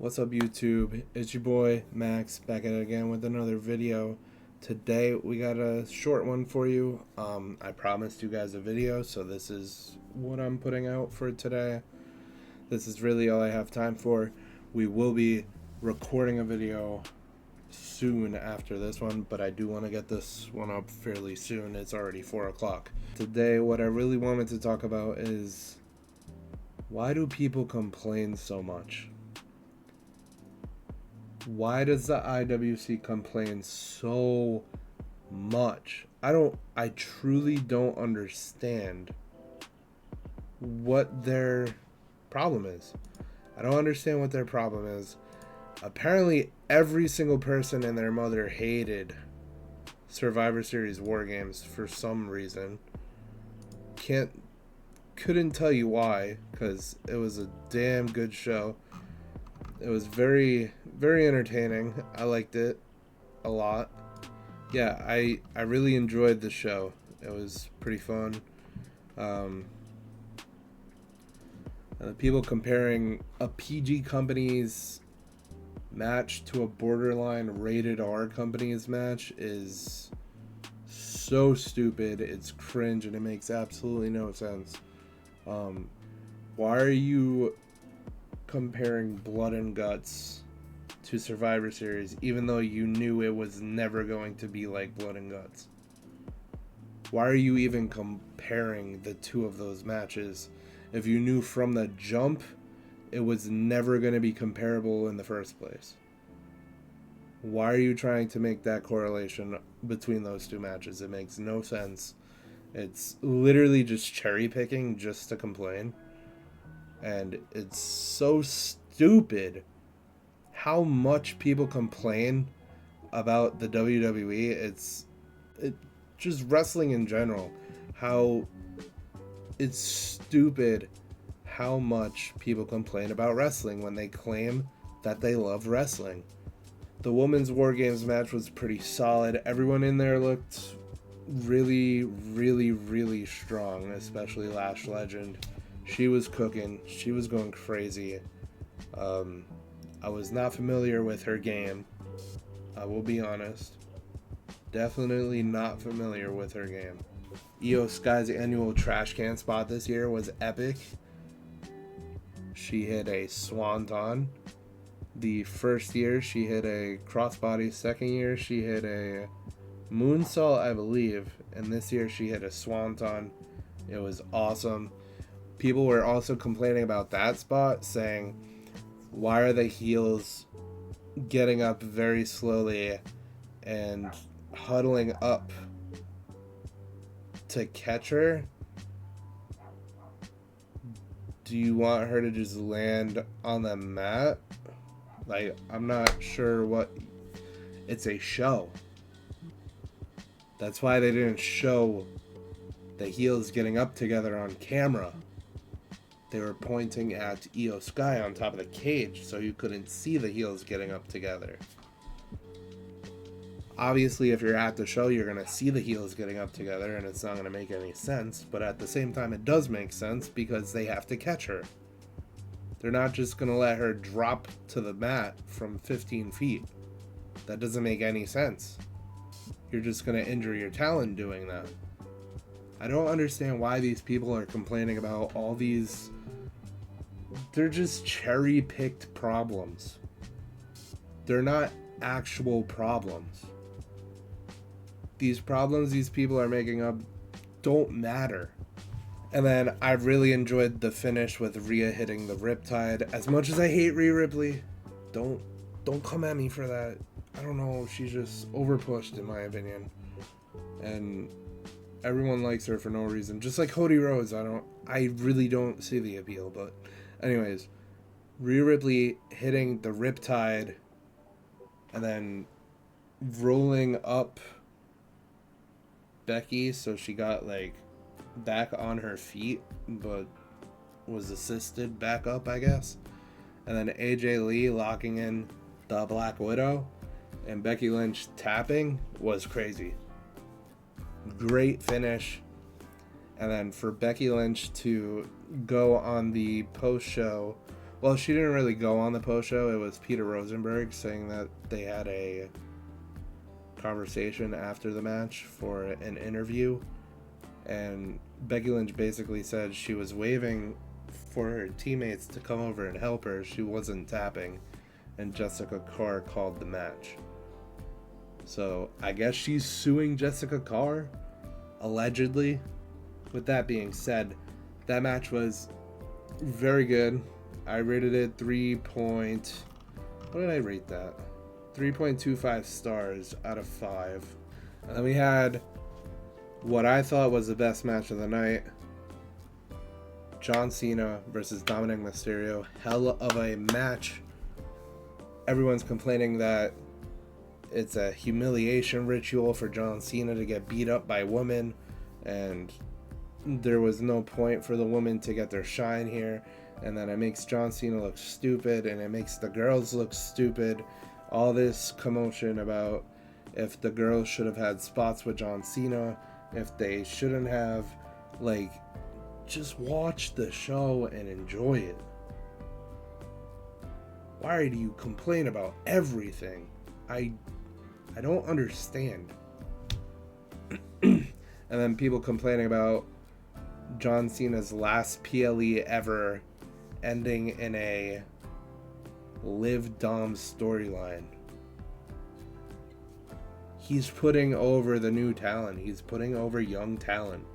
What's up, YouTube? It's your boy Max back at it again with another video. Today we got a short one for you. I promised you guys a video, so this is what I'm putting out for today. This is really all I have time for. We will be recording a video soon after this one, but I do want to get this one up fairly soon. It's already 4 o'clock. Today, what I really wanted to talk about is, why do people complain so much? Why does the IWC complain so much? I truly don't understand what their problem is. I don't understand what their problem is. Apparently, every single person and their mother hated Survivor Series War Games for some reason. Couldn't tell you why, because it was a damn good show. It was very, very entertaining. I liked it a lot. Yeah, I really enjoyed the show. It was pretty fun. People comparing a PG company's match to a borderline rated R company's match is so stupid. It's cringe and it makes absolutely no sense. Why are you comparing Blood and Guts to Survivor Series even though you knew it was never going to be like Blood and Guts? Why are you even comparing the two of those matches if you knew from the jump it was never going to be comparable in the first place? Why are you trying to make that correlation between those two matches? It makes no sense. It's literally just cherry picking just to complain. And it's so stupid how much people complain about the WWE. It's just wrestling in general. How it's stupid how much people complain about wrestling when they claim that they love wrestling. The women's War Games match was pretty solid. Everyone in there looked really, really, really strong, especially Lash Legend. She was cooking. She was going crazy. I was not familiar with her game. I will be honest. Definitely not familiar with her game. Io Sky's annual trash can spot this year was epic. She hit a swanton. The first year she hit a crossbody. Second year she hit a moonsault, I believe. And this year she hit a swanton. It was awesome. People were also complaining about that spot, saying, why are the heels getting up very slowly and huddling up to catch her? Do you want her to just land on the mat? Like, I'm not sure what... It's a show. That's why they didn't show the heels getting up together on camera. They were pointing at Io Sky on top of the cage, so you couldn't see the heels getting up together. Obviously, if you're at the show, you're going to see the heels getting up together, and it's not going to make any sense. But at the same time, it does make sense because they have to catch her. They're not just going to let her drop to the mat from 15 feet. That doesn't make any sense. You're just going to injure your talent doing that. I don't understand why these people are complaining about all these... They're just cherry-picked problems. They're not actual problems. These problems these people are making up don't matter. And then I really enjoyed the finish with Rhea hitting the Riptide. As much as I hate Rhea Ripley, don't come at me for that. I don't know, she's just overpushed in my opinion. And everyone likes her for no reason. Just like Cody Rhodes, I really don't see the appeal. But anyways, Rhea Ripley hitting the Riptide and then rolling up Becky so she got like back on her feet, but was assisted back up, I guess. And then AJ Lee locking in the Black Widow and Becky Lynch tapping was crazy. Great finish. And then for Becky Lynch to go on the post show, Well, she didn't really go on the post show. It was Peter Rosenberg saying that they had a conversation after the match for an interview, and Becky Lynch basically said she was waving for her teammates to come over and help her. She wasn't tapping, and Jessica Carr called the match. So I guess she's suing Jessica Carr, allegedly. With that being said, that match was very good. I rated it what did I rate that? 3.25 stars out of 5. And then we had what I thought was the best match of the night. John Cena versus Dominic Mysterio. Hell of a match. Everyone's complaining that it's a humiliation ritual for John Cena to get beat up by women, and there was no point for the women to get their shine here, and then it makes John Cena look stupid, and it makes the girls look stupid. All this commotion about if the girls should have had spots with John Cena, if they shouldn't have. Like, just watch the show and enjoy it. Why do you complain about everything? I don't understand. And then people complaining about John Cena's last PLE ever ending in a Liv Dom storyline. He's putting over the new talent. He's putting over young talent.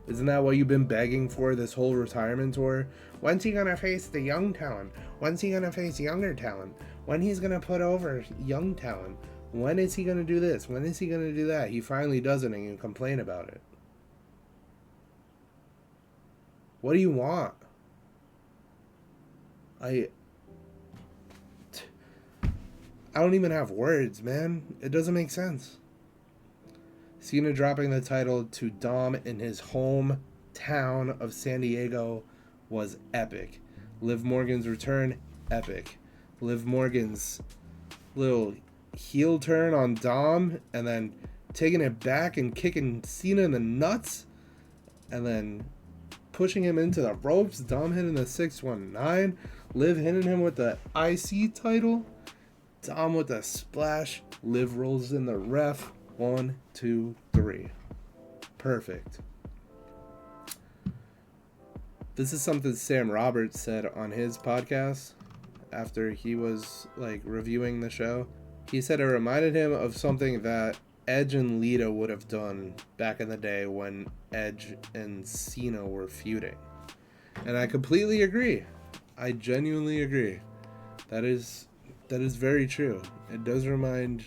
Isn't that what you've been begging for this whole retirement tour? When's he gonna face the young talent? When's he gonna face younger talent? When he's gonna put over young talent? When is he gonna do this? When is he gonna do that? He finally does it and you complain about it. What do you want? I don't even have words, man. It doesn't make sense. Cena dropping the title to Dom in his hometown of San Diego was epic. Liv Morgan's return, epic. Liv Morgan's little heel turn on Dom, and then taking it back and kicking Cena in the nuts, and then pushing him into the ropes. Dom hitting the 619. Liv hitting him with the IC title. Dom with a splash. Liv rolls in the ref. 1, 2, 3. Perfect. This is something Sam Roberts said on his podcast after he was reviewing the show. He said it reminded him of something that Edge and Lita would have done back in the day when Edge and Cena were feuding. And I completely agree. I genuinely agree. That is very true. It does remind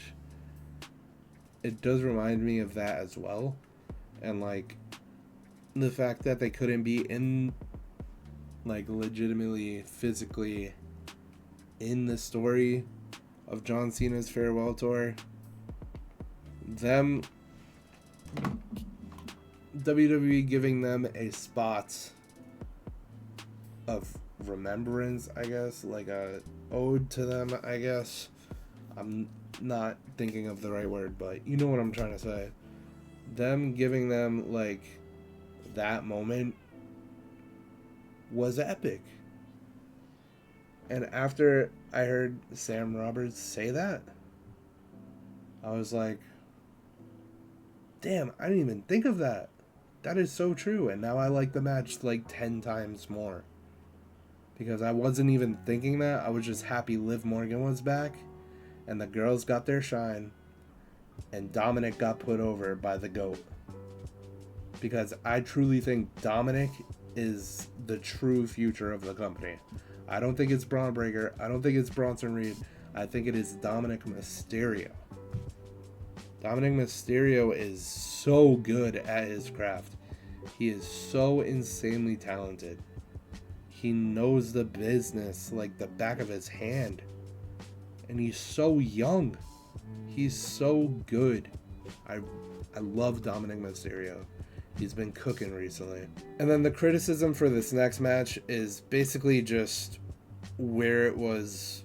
me of that as well. And the fact that they couldn't be in legitimately physically in the story of John Cena's farewell tour. Them WWE giving them a spot of remembrance, I guess, like a ode to them, I guess. I'm not thinking of the right word, but you know what I'm trying to say. Them giving them that moment was epic. And after I heard Sam Roberts say that, I was like, damn, I didn't even think of that. That is so true. And now I like the match 10 times more. Because I wasn't even thinking that. I was just happy Liv Morgan was back. And the girls got their shine. And Dominic got put over by the GOAT. Because I truly think Dominic is the true future of the company. I don't think it's Braun Breaker. I don't think it's Bronson Reed. I think it is Dominic Mysterio. Dominic Mysterio is so good at his craft. He is so insanely talented. He knows the business like the back of his hand. And he's so young. He's so good. I love Dominic Mysterio. He's been cooking recently. And then the criticism for this next match is basically just where it was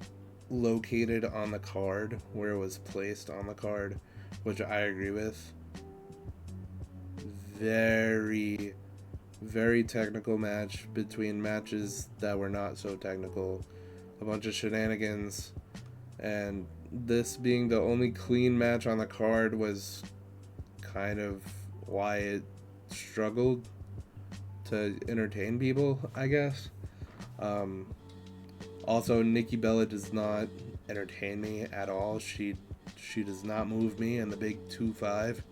located on the card, where it was placed on the card, which I agree with. Very, very technical match between matches that were not so technical. a bunch of shenanigans, and this being the only clean match on the card was kind of why it struggled to entertain people, I guess. Also, Nikki Bella does not entertain me at all. She does not move me in the big 2-5.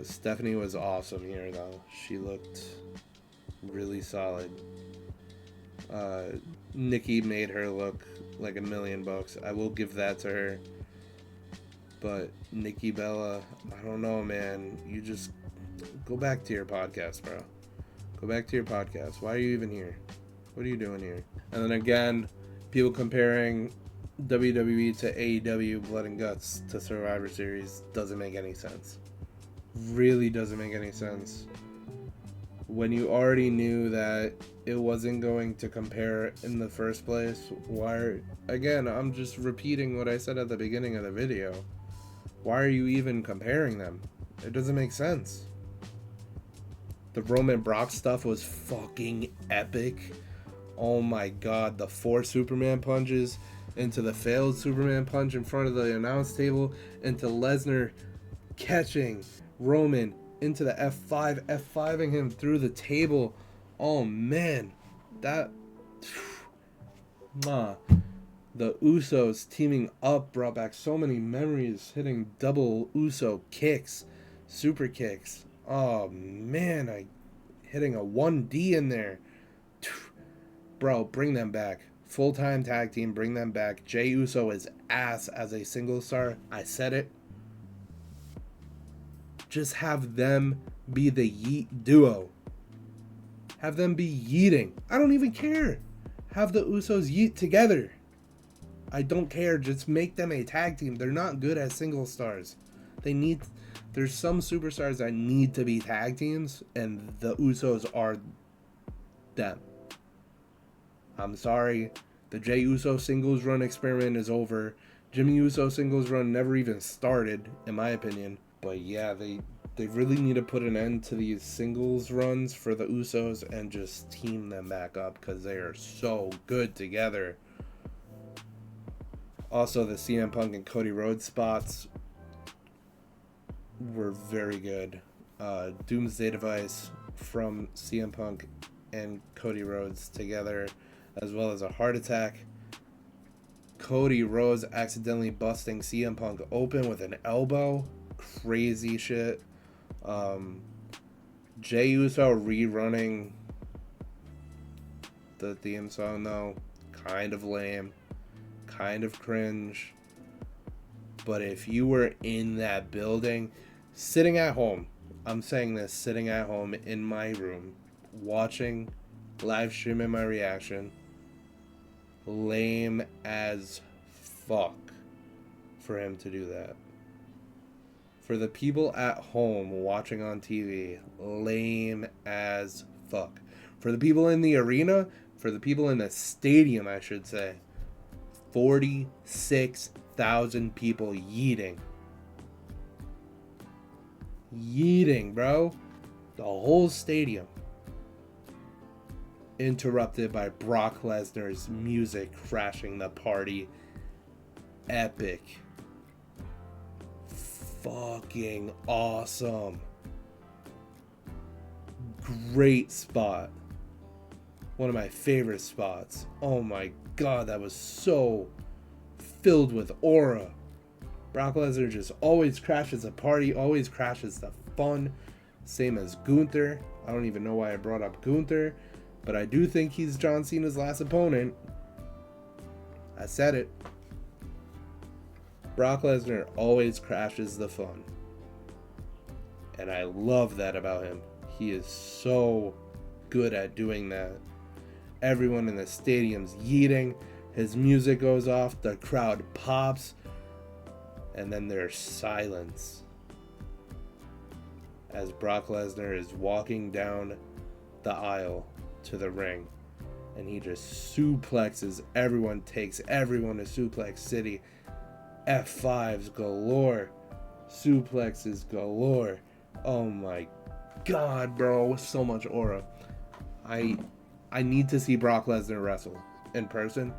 Stephanie was awesome here, though. She looked really solid. Nikki made her look like $1 million. I will give that to her. But Nikki Bella, I don't know, man. You just go back to your podcast, bro. Go back to your podcast. Why are you even here? What are you doing here? And then again, people comparing WWE to AEW Blood and Guts to Survivor Series doesn't make any sense. Really doesn't make any sense. When you already knew that it wasn't going to compare in the first place, why? Again, I'm just repeating what I said at the beginning of the video. Why are you even comparing them? It doesn't make sense. The Roman Brock stuff was fucking epic. Oh my god, the 4 Superman punches into the failed Superman punch in front of the announce table, into Lesnar catching Roman into the F5ing him through the table. Oh man, that the Usos teaming up brought back so many memories, hitting double Uso kicks, super kicks. Oh man, hitting a 1D in there. Bro, bring them back. Full-time tag team, bring them back. Jey Uso is ass as a single star. I said it. Just have them be the yeet duo. Have them be yeeting. I don't even care. Have the Usos yeet together. I don't care. Just make them a tag team. They're not good as single stars. There's some superstars that need to be tag teams, and the Usos are them. I'm sorry. The Jey Uso singles run experiment is over. Jimmy Uso singles run never even started, in my opinion. But yeah, they really need to put an end to these singles runs for the Usos and just team them back up, because they are so good together. Also, the CM Punk and Cody Rhodes spots were very good. Doomsday Device from CM Punk and Cody Rhodes together, as well as a heart attack. Cody Rhodes accidentally busting CM Punk open with an elbow. Crazy shit. Jey Uso rerunning the theme song, though. Kind of lame. Kind of cringe. But if you were in that building, sitting at home, I'm saying this, sitting at home in my room, watching, live streaming my reaction, lame as fuck for him to do that. For the people at home watching on TV, lame as fuck. For the people in the arena, for the people in the stadium, I should say, 46,000 people yeeting. Yeeting, bro. The whole stadium. Interrupted by Brock Lesnar's music crashing the party. Epic. Fucking awesome. Great spot. One of my favorite spots. Oh my god, that was so filled with aura. Brock Lesnar just always crashes a party, always crashes the fun. Same as Gunther. I don't even know why I brought up Gunther, but I do think he's John Cena's last opponent. I said it. Brock Lesnar always crashes the fun. And I love that about him. He is so good at doing that. Everyone in the stadium's yeeting. His music goes off. The crowd pops. And then there's silence as Brock Lesnar is walking down the aisle to the ring. And he just suplexes everyone, takes everyone to Suplex City. F5s galore. Suplexes galore. Oh my god, bro. So much aura. I need to see Brock Lesnar wrestle. in person.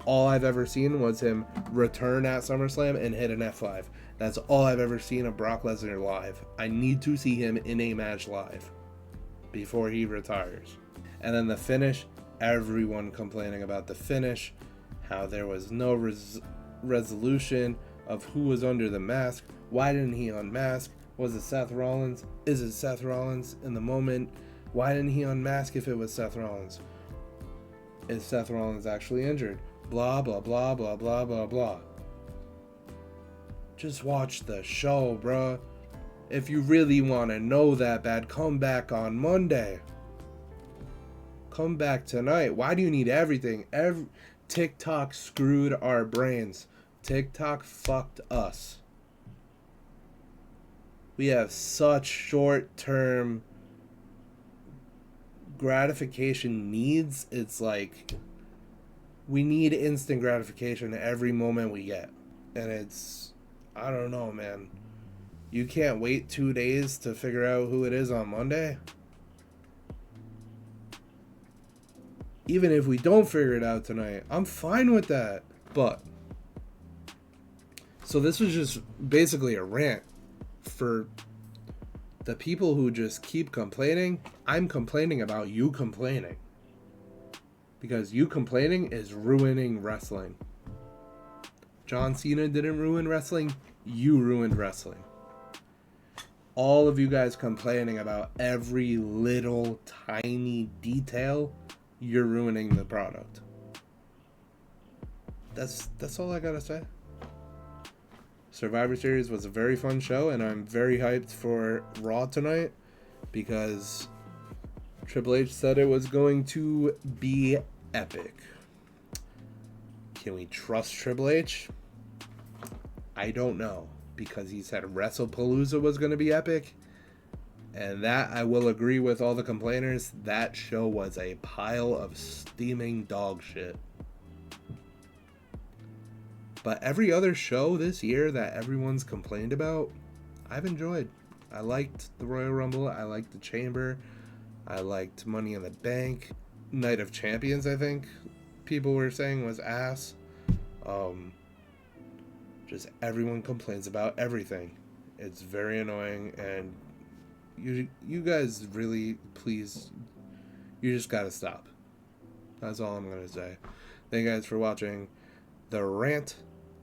All I've ever seen was him return at SummerSlam and hit an F5. That's all I've ever seen of Brock Lesnar live. I need to see him in a match live before he retires. And then the finish, everyone complaining about the finish, how there was no resolution of who was under the mask. Why didn't he unmask? Was it Seth Rollins? Is it Seth Rollins in the moment? Why didn't he unmask if it was Seth Rollins? Is Seth Rollins actually injured? Blah, blah, blah, blah, blah, blah, blah. Just watch the show, bruh. If you really want to know that bad, come back on Monday. Come back tonight. Why do you need everything? TikTok screwed our brains. TikTok fucked us. We have such short-term gratification needs. It's like we need instant gratification every moment we get. And it's, I don't know, man. You can't wait 2 days to figure out who it is on Monday? Even if we don't figure it out tonight, I'm fine with that. But, so this was just basically a rant for the people who just keep complaining. I'm complaining about you complaining. Because you complaining is ruining wrestling. John Cena didn't ruin wrestling. You ruined wrestling. All of you guys complaining about every little tiny detail, you're ruining the product. That's all I gotta say. Survivor Series was a very fun show, and I'm very hyped for Raw tonight because Triple H said it was going to be epic. Can we trust Triple H? I don't know, because he said WrestlePalooza was going to be epic, and that I will agree with all the complainers. That show was a pile of steaming dog shit. But every other show this year that everyone's complained about, I've enjoyed. I liked the Royal Rumble. I liked the Chamber. I liked Money in the Bank. Night of Champions, I think people were saying was ass. Just everyone complains about everything. It's very annoying, and you guys really, please, you just gotta stop. That's all I'm gonna say. Thank you guys for watching the rant.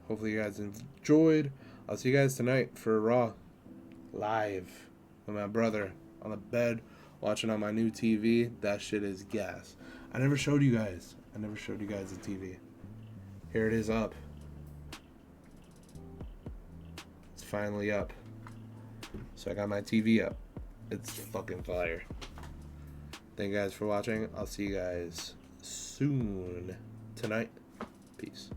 Hopefully you guys enjoyed. I'll see you guys tonight for Raw live with my brother on the bed watching on my new TV. That shit is gas. I never showed you guys the TV. Here it is up. It's finally up. So I got my TV up. It's fucking fire. Thank you guys for watching. I'll see you guys soon tonight. Peace.